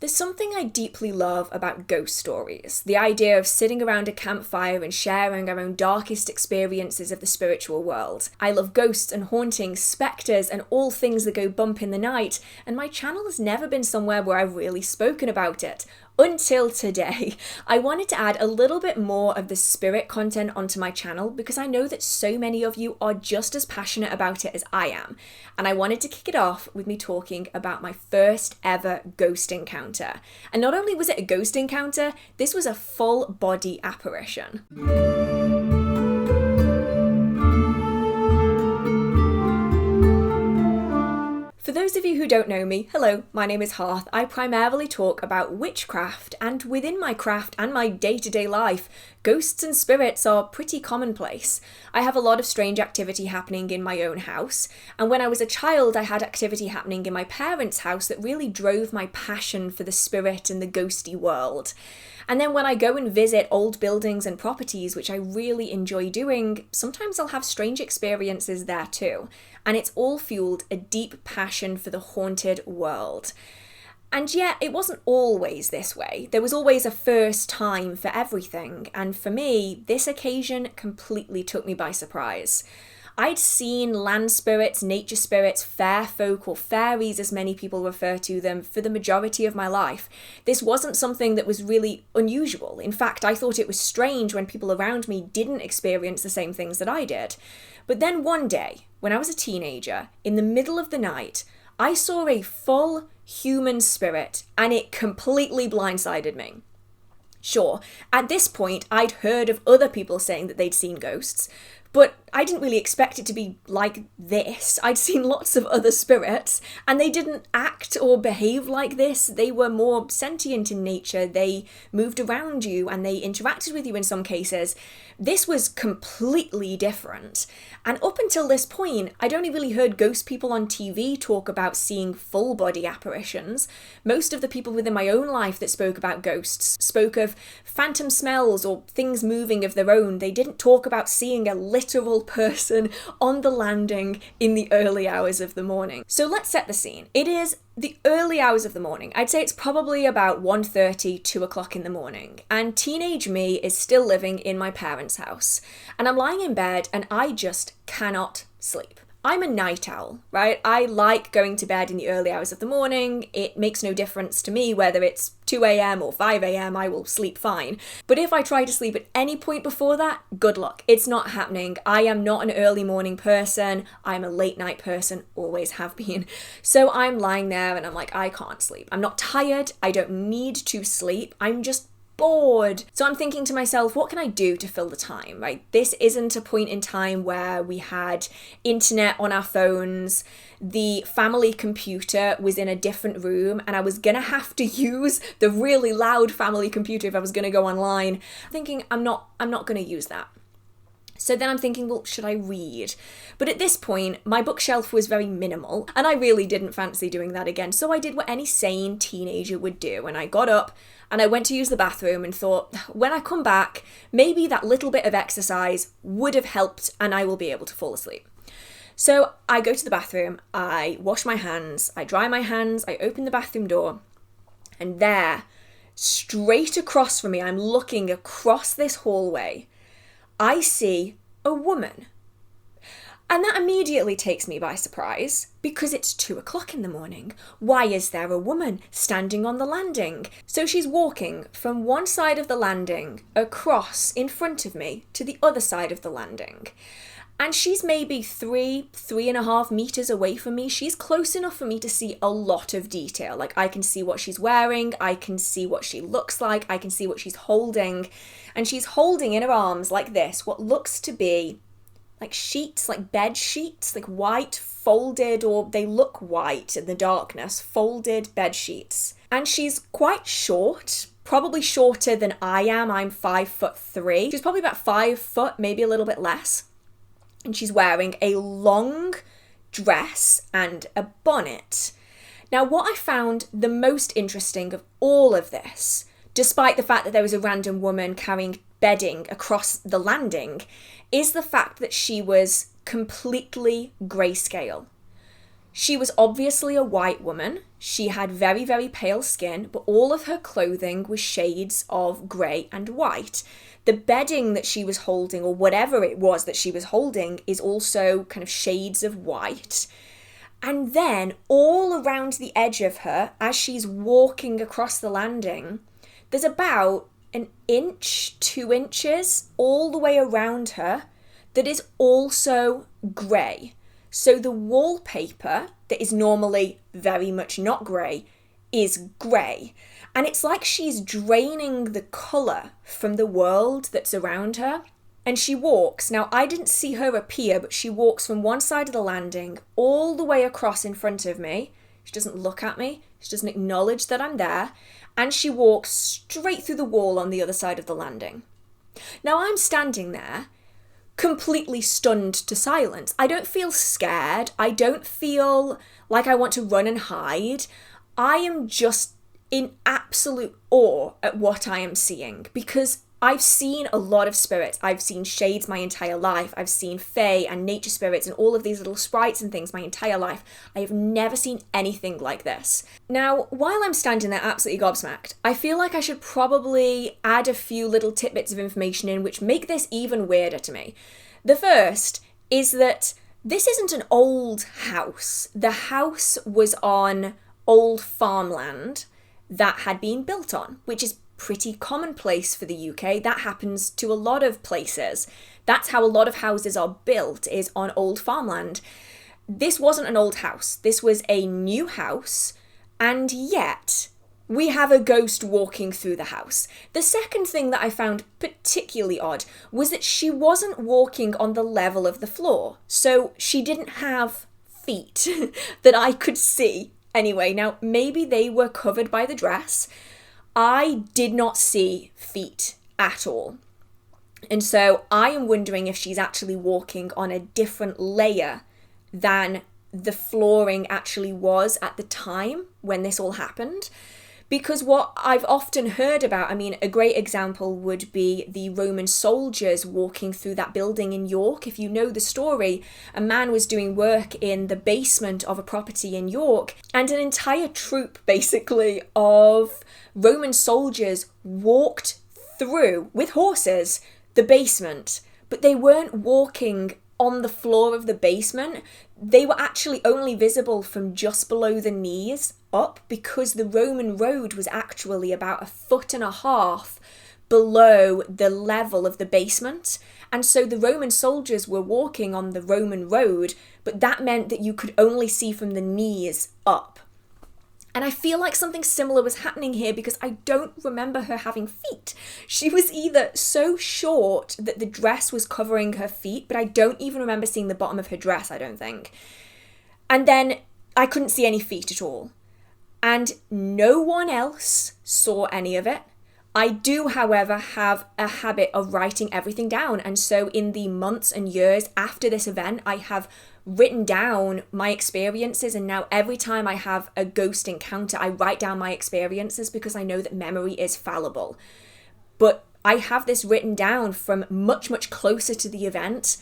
There's something I deeply love about ghost stories. The idea of sitting around a campfire and sharing our own darkest experiences of the spiritual world. I love ghosts and hauntings, spectres, and all things that go bump in the night, and my channel has never been somewhere where I've really spoken about it. Until today. I wanted to add a little bit more of the spirit content onto my channel because I know that so many of you are just as passionate about it as I am. And I wanted to kick it off with me talking about my first ever ghost encounter. And not only was it a ghost encounter, this was a full body apparition. For those of you who don't know me, hello, my name is Hearth. I primarily talk about witchcraft, and within my craft and my day-to-day life, ghosts and spirits are pretty commonplace. I have a lot of strange activity happening in my own house, and when I was a child I had activity happening in my parents' house that really drove my passion for the spirit and the ghosty world. And then when I go and visit old buildings and properties, which I really enjoy doing, sometimes I'll have strange experiences there too. And it's all fueled a deep passion for the haunted world. And yet, it wasn't always this way. There was always a first time for everything. And for me, this occasion completely took me by surprise. I'd seen land spirits, nature spirits, fair folk, or fairies as many people refer to them, for the majority of my life. This wasn't something that was really unusual. In fact, I thought it was strange when people around me didn't experience the same things that I did. But then one day, when I was a teenager, in the middle of the night, I saw a full human spirit, and it completely blindsided me. Sure, at this point, I'd heard of other people saying that they'd seen ghosts, but I didn't really expect it to be like this. I'd seen lots of other spirits, and they didn't act or behave like this. They were more sentient in nature. They moved around you, and they interacted with you in some cases. This was completely different. And up until this point, I'd only really heard ghost people on TV talk about seeing full body apparitions. Most of the people within my own life that spoke about ghosts spoke of phantom smells or things moving of their own. They didn't talk about seeing a literal person on the landing in the early hours of the morning. So let's set the scene. It is the early hours of the morning. I'd say it's probably about 1:30, 2 o'clock in the morning. And teenage me is still living in my parents' house. And I'm lying in bed and I just cannot sleep. I'm a night owl, right? I like going to bed in the early hours of the morning. It makes no difference to me whether it's 2 a.m. or 5 a.m. I will sleep fine. But if I try to sleep at any point before that, good luck. It's not happening. I am not an early morning person. I'm a late night person, always have been. So I'm lying there and I'm like, I can't sleep. I'm not tired. I don't need to sleep. I'm just bored. So I'm thinking to myself, what can I do to fill the time, right? This isn't a point in time where we had internet on our phones. The family computer was in a different room and I was gonna have to use the really loud family computer if I was gonna go online. I'm thinking I'm not gonna use that. So then I'm thinking, well, should I read? But at this point, my bookshelf was very minimal and I really didn't fancy doing that again. So I did what any sane teenager would do, and I got up and I went to use the bathroom and thought, when I come back, maybe that little bit of exercise would have helped and I will be able to fall asleep. So I go to the bathroom, I wash my hands, I dry my hands, I open the bathroom door, and there, straight across from me, I'm looking across this hallway, I see a woman. And that immediately takes me by surprise because it's 2 o'clock in the morning. Why is there a woman standing on the landing? So she's walking from one side of the landing across in front of me to the other side of the landing. And she's maybe 3.5 meters away from me. She's close enough for me to see a lot of detail. Like, I can see what she's wearing, I can see what she looks like, I can see what she's holding. And she's holding in her arms like this, what looks to be like sheets, like bed sheets, like white folded, or they look white in the darkness, folded bed sheets. And she's quite short, probably shorter than I am. I'm 5'3". She's probably about 5 foot, maybe a little bit less. And she's wearing a long dress and a bonnet. Now, what I found the most interesting of all of this, despite the fact that there was a random woman carrying bedding across the landing, is the fact that she was completely grayscale. She was obviously a white woman. She had very, very pale skin, but all of her clothing was shades of grey and white. The bedding that she was holding, or whatever it was that she was holding, is also kind of shades of white. And then all around the edge of her, as she's walking across the landing, there's about an inch, 2 inches, all the way around her that is also grey. So the wallpaper that is normally very much not grey is grey. And it's like she's draining the colour from the world that's around her. And she walks. Now, I didn't see her appear, but she walks from one side of the landing all the way across in front of me. She doesn't look at me. She doesn't acknowledge that I'm there. And she walks straight through the wall on the other side of the landing. Now, I'm standing there, completely stunned to silence. I don't feel scared. I don't feel like I want to run and hide. I am just in absolute awe at what I am seeing, because I've seen a lot of spirits. I've seen shades my entire life. I've seen fae and nature spirits and all of these little sprites and things my entire life. I have never seen anything like this. Now, while I'm standing there absolutely gobsmacked, I feel like I should probably add a few little tidbits of information in which make this even weirder to me. The first is that this isn't an old house. The house was on old farmland that had been built on, which is pretty commonplace for the UK. That happens to a lot of places. That's how a lot of houses are built, is on old farmland. This wasn't an old house. This was a new house, and yet we have a ghost walking through the house. The second thing that I found particularly odd was that she wasn't walking on the level of the floor. So she didn't have feet that I could see. Anyway, now maybe they were covered by the dress. I did not see feet at all. And so I am wondering if she's actually walking on a different layer than the flooring actually was at the time when this all happened. Because what I've often heard about, I mean, a great example would be the Roman soldiers walking through that building in York. If you know the story, a man was doing work in the basement of a property in York, and an entire troop, basically, of Roman soldiers walked through, with horses, the basement. But they weren't walking on the floor of the basement. They were actually only visible from just below the knees up, because the Roman road was actually about 1.5 feet below the level of the basement. And so the Roman soldiers were walking on the Roman road, but that meant that you could only see from the knees up. And I feel like something similar was happening here, because I don't remember her having feet. She was either so short that the dress was covering her feet, but I don't even remember seeing the bottom of her dress, I don't think. And then I couldn't see any feet at all. And no one else saw any of it. I do, however, have a habit of writing everything down. And so in the months and years after this event, I have written down my experiences. And now every time I have a ghost encounter, I write down my experiences, because I know that memory is fallible. But I have this written down from much, much closer to the event.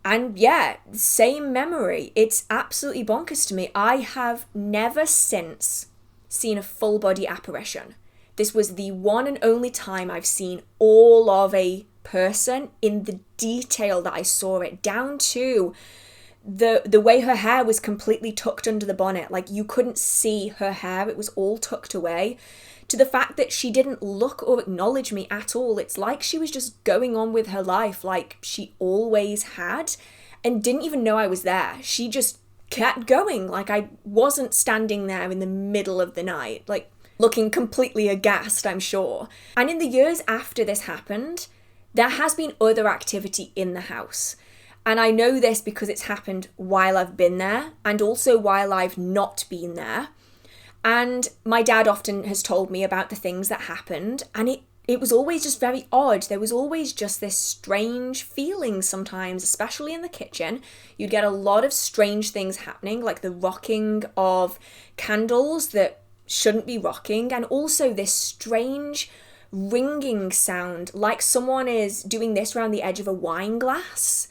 And yeah, same memory. It's absolutely bonkers to me. I have never since seen a full body apparition. This was the one and only time I've seen all of a person in the detail that I saw it, down to the way her hair was completely tucked under the bonnet. Like, you couldn't see her hair. It was all tucked away. To the fact that she didn't look or acknowledge me at all. It's like she was just going on with her life like she always had, and didn't even know I was there. She just kept going like I wasn't standing there in the middle of the night, like looking completely aghast, I'm sure. And in the years after this happened, there has been other activity in the house. And I know this because it's happened while I've been there, and also while I've not been there. And my dad often has told me about the things that happened, and it was always just very odd. There was always just this strange feeling sometimes, especially in the kitchen. You'd get a lot of strange things happening, like the rocking of candles that shouldn't be rocking, and also this strange ringing sound, like someone is doing this around the edge of a wine glass,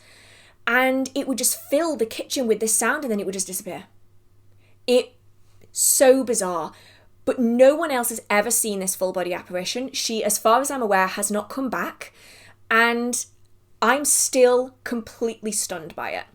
and it would just fill the kitchen with this sound, and then it would just disappear. It so bizarre. But no one else has ever seen this full body apparition. She, as far as I'm aware, has not come back. And I'm still completely stunned by it.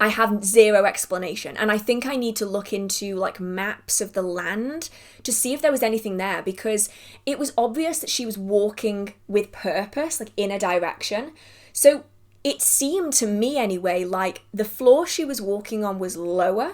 I have zero explanation. And I think I need to look into like maps of the land to see if there was anything there, because it was obvious that she was walking with purpose, like in a direction. So it seemed to me anyway, like the floor she was walking on was lower,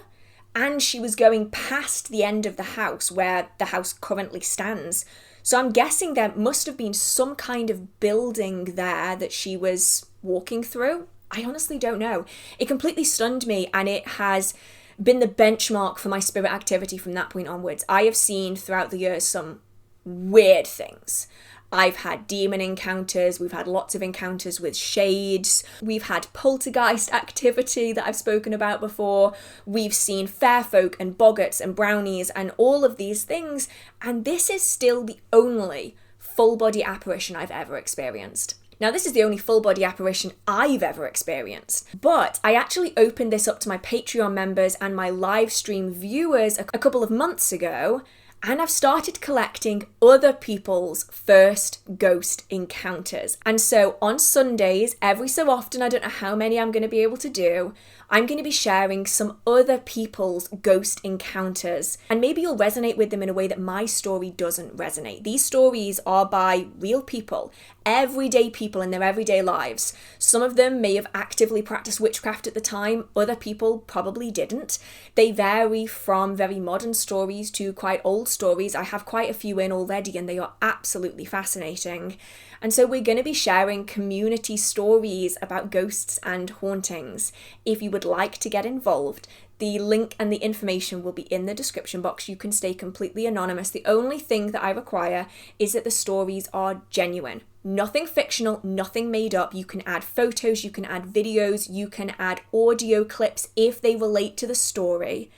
and she was going past the end of the house where the house currently stands. So I'm guessing there must have been some kind of building there that she was walking through. I honestly don't know. It completely stunned me, and it has been the benchmark for my spirit activity from that point onwards. I have seen throughout the years some weird things. I've had demon encounters, we've had lots of encounters with shades, we've had poltergeist activity that I've spoken about before, we've seen fair folk and boggarts and brownies and all of these things, and this is still the only full body apparition I've ever experienced. Now, this is the only full body apparition I've ever experienced, but I actually opened this up to my Patreon members and my live stream viewers a couple of months ago, and I've started collecting other people's first ghost encounters. And so on Sundays, every so often, I don't know how many I'm going to be able to do, I'm going to be sharing some other people's ghost encounters, and maybe you'll resonate with them in a way that my story doesn't resonate. These stories are by real people, everyday people in their everyday lives. Some of them may have actively practiced witchcraft at the time, other people probably didn't. They vary from very modern stories to quite old stories. I have quite a few in already, and they are absolutely fascinating. And so we're going to be sharing community stories about ghosts and hauntings. If you would like to get involved, the link and the information will be in the description box. You can stay completely anonymous. The only thing that I require is that the stories are genuine. Nothing fictional, nothing made up. You can add photos, you can add videos, you can add audio clips if they relate to the story.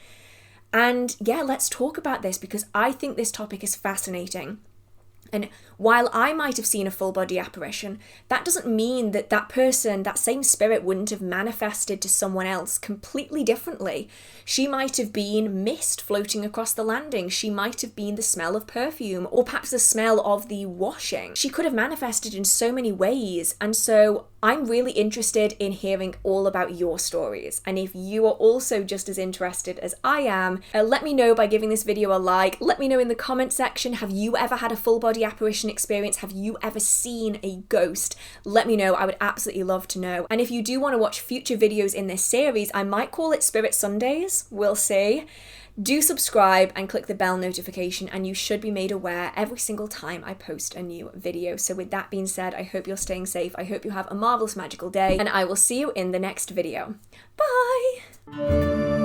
And yeah, let's talk about this, because I think this topic is fascinating. And while I might have seen a full body apparition, that doesn't mean that that person, that same spirit, wouldn't have manifested to someone else completely differently. She might have been mist floating across the landing. She might have been the smell of perfume, or perhaps the smell of the washing. She could have manifested in so many ways. And so I'm really interested in hearing all about your stories. And if you are also just as interested as I am, let me know by giving this video a like. Let me know in the comment section, have you ever had a full body apparition experience? Have you ever seen a ghost? Let me know. I would absolutely love to know. And if you do want to watch future videos in this series, I might call it Spirit Sundays. We'll see. Do subscribe and click the bell notification, and you should be made aware every single time I post a new video. So with that being said, I hope you're staying safe. I hope you have a marvelous magical day, and I will see you in the next video. Bye!